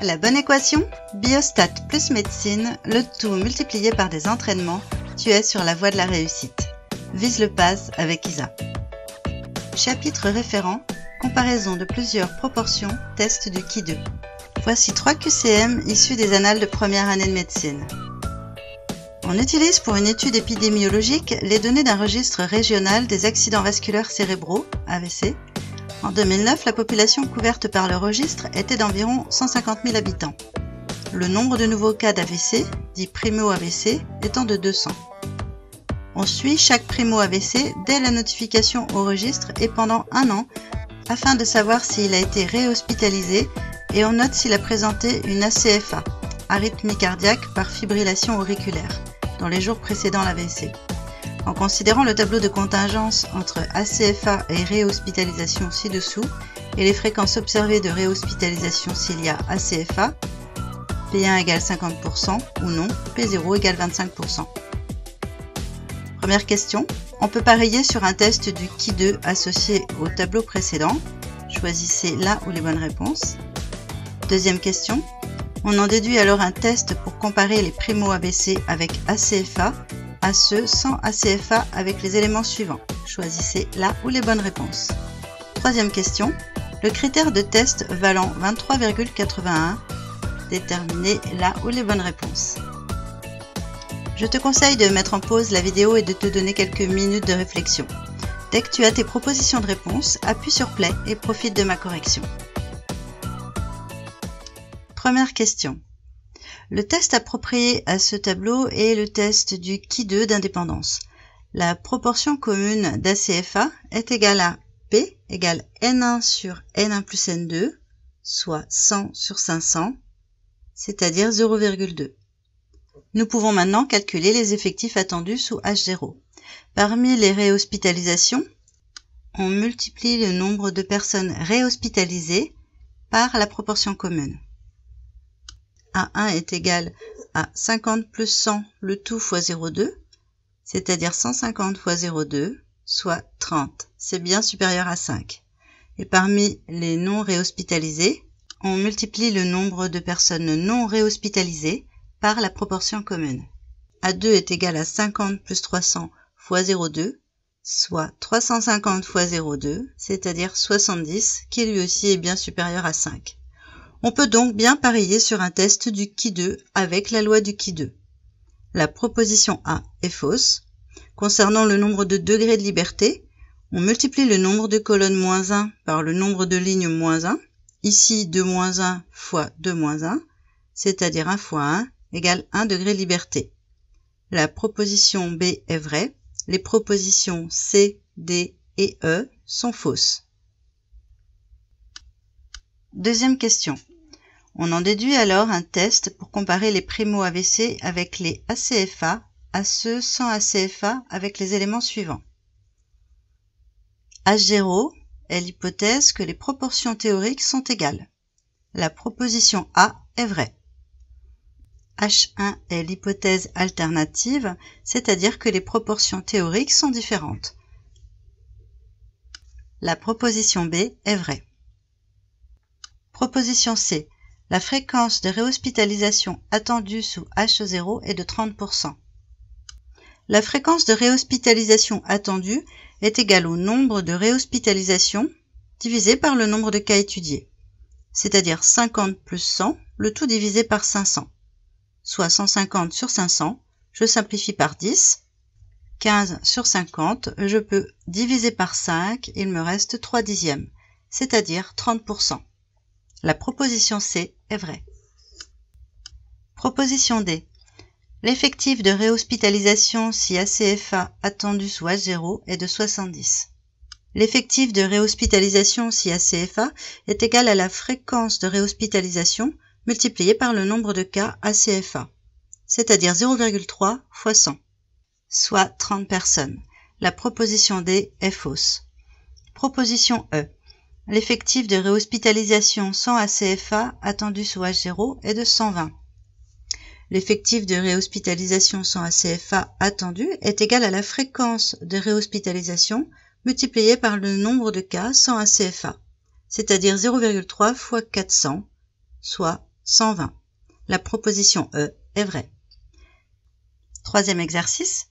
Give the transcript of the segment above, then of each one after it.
La bonne équation? Biostat plus médecine, le tout multiplié par des entraînements, tu es sur la voie de la réussite. Vise le PAS avec Isa. Chapitre référent, comparaison de plusieurs proportions, test du Qui 2. Voici 3 QCM issus des annales de première année de médecine. On utilise pour une étude épidémiologique les données d'un registre régional des accidents vasculaires cérébraux, AVC. En 2009, la population couverte par le registre était d'environ 150 000 habitants. Le nombre de nouveaux cas d'AVC, dit primo-AVC, étant de 200. On suit chaque primo-AVC dès la notification au registre et pendant 1 an, afin de savoir s'il a été réhospitalisé, et on note s'il a présenté une ACFA, arythmie cardiaque par fibrillation auriculaire, dans les jours précédant l'AVC. En considérant le tableau de contingence entre ACFA et réhospitalisation ci-dessous et les fréquences observées de réhospitalisation s'il y a ACFA, P1 égale 50% ou non, P0 égale 25%. Première question, on peut parier sur un test du Qui 2 associé au tableau précédent. Choisissez la ou les bonnes réponses. Deuxième question, on en déduit alors un test pour comparer les primo-AVC avec ACFA à ceux sans ACFA avec les éléments suivants. Choisissez la ou les bonnes réponses. Troisième question, le critère de test valant 23,81, déterminez la ou les bonnes réponses. Je te conseille de mettre en pause la vidéo et de te donner quelques minutes de réflexion. Dès que tu as tes propositions de réponse, appuie sur Play et profite de ma correction. Première question. Le test approprié à ce tableau est le test du Qui 2 d'indépendance. La proportion commune d'ACFA est égale à P égale N1 sur N1 plus N2, soit 100 sur 500, c'est-à-dire 0,2. Nous pouvons maintenant calculer les effectifs attendus sous H0. Parmi les réhospitalisations, on multiplie le nombre de personnes réhospitalisées par la proportion commune. A1 est égal à 50 plus 100, le tout fois 0,2, c'est-à-dire 150 fois 0,2, soit 30. C'est bien supérieur à 5. Et parmi les non réhospitalisés, on multiplie le nombre de personnes non réhospitalisées par la proportion commune. A2 est égal à 50 plus 300 fois 0,2, soit 350 fois 0,2, c'est-à-dire 70, qui lui aussi est bien supérieur à 5. On peut donc bien parier sur un test du Qui 2 avec la loi du Qui 2. La proposition A est fausse. Concernant le nombre de degrés de liberté, on multiplie le nombre de colonnes moins 1 par le nombre de lignes moins 1, ici 2 moins 1 fois 2 moins 1, c'est-à-dire 1 fois 1 égale 1 degré de liberté. La proposition B est vraie. Les propositions C, D et E sont fausses. Deuxième question. On en déduit alors un test pour comparer les primo-AVC avec les ACFA à ceux sans ACFA avec les éléments suivants. H0 est l'hypothèse que les proportions théoriques sont égales. La proposition A est vraie. H1 est l'hypothèse alternative, c'est-à-dire que les proportions théoriques sont différentes. La proposition B est vraie. Proposition C. La fréquence de réhospitalisation attendue sous H0 est de 30%. La fréquence de réhospitalisation attendue est égale au nombre de réhospitalisations divisé par le nombre de cas étudiés, c'est-à-dire 50 plus 100, le tout divisé par 500, soit 150 sur 500, je simplifie par 10, 15 sur 50, je peux diviser par 5, il me reste 3 dixièmes, c'est-à-dire 30%. La proposition C est vraie. Proposition D. L'effectif de réhospitalisation si ACFA attendu sous H0 est de 70. L'effectif de réhospitalisation si ACFA est égal à la fréquence de réhospitalisation multipliée par le nombre de cas ACFA, c'est-à-dire 0,3 fois 100, soit 30 personnes. La proposition D est fausse. Proposition E. L'effectif de réhospitalisation sans ACFA attendu sous H0 est de 120. L'effectif de réhospitalisation sans ACFA attendu est égal à la fréquence de réhospitalisation multipliée par le nombre de cas sans ACFA, c'est-à-dire 0,3 fois 400, soit 120. La proposition E est vraie. Troisième exercice.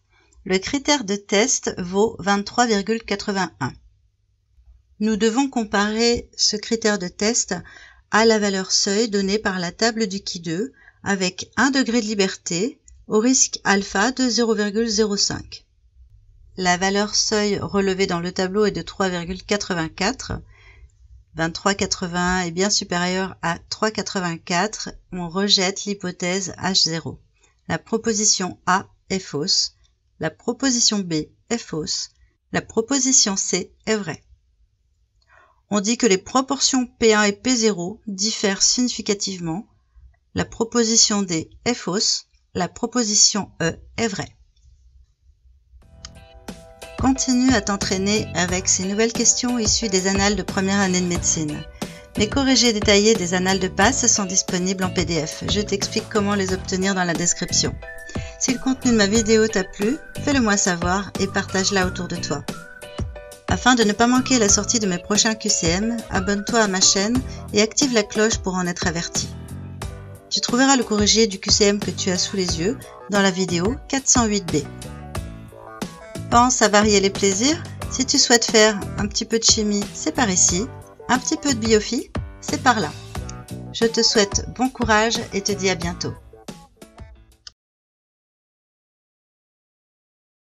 Le critère de test vaut 23,81. Nous devons comparer ce critère de test à la valeur seuil donnée par la table du Qui2 avec 1 degré de liberté au risque alpha de 0,05. La valeur seuil relevée dans le tableau est de 3,84. 23,81 est bien supérieur à 3,84. On rejette l'hypothèse H0. La proposition A est fausse. La proposition B est fausse. La proposition C est vraie. On dit que les proportions P1 et P0 diffèrent significativement. La proposition D est fausse. La proposition E est vraie. Continue à t'entraîner avec ces nouvelles questions issues des annales de première année de médecine. Mes corrigés détaillés des annales de passe sont disponibles en PDF. Je t'explique comment les obtenir dans la description. Si le contenu de ma vidéo t'a plu, fais-le moi savoir et partage-la autour de toi. Afin de ne pas manquer la sortie de mes prochains QCM, abonne-toi à ma chaîne et active la cloche pour en être averti. Tu trouveras le corrigé du QCM que tu as sous les yeux dans la vidéo 408B. Pense à varier les plaisirs. Si tu souhaites faire un petit peu de chimie, c'est par ici. Un petit peu de biophy, c'est par là. Je te souhaite bon courage et te dis à bientôt.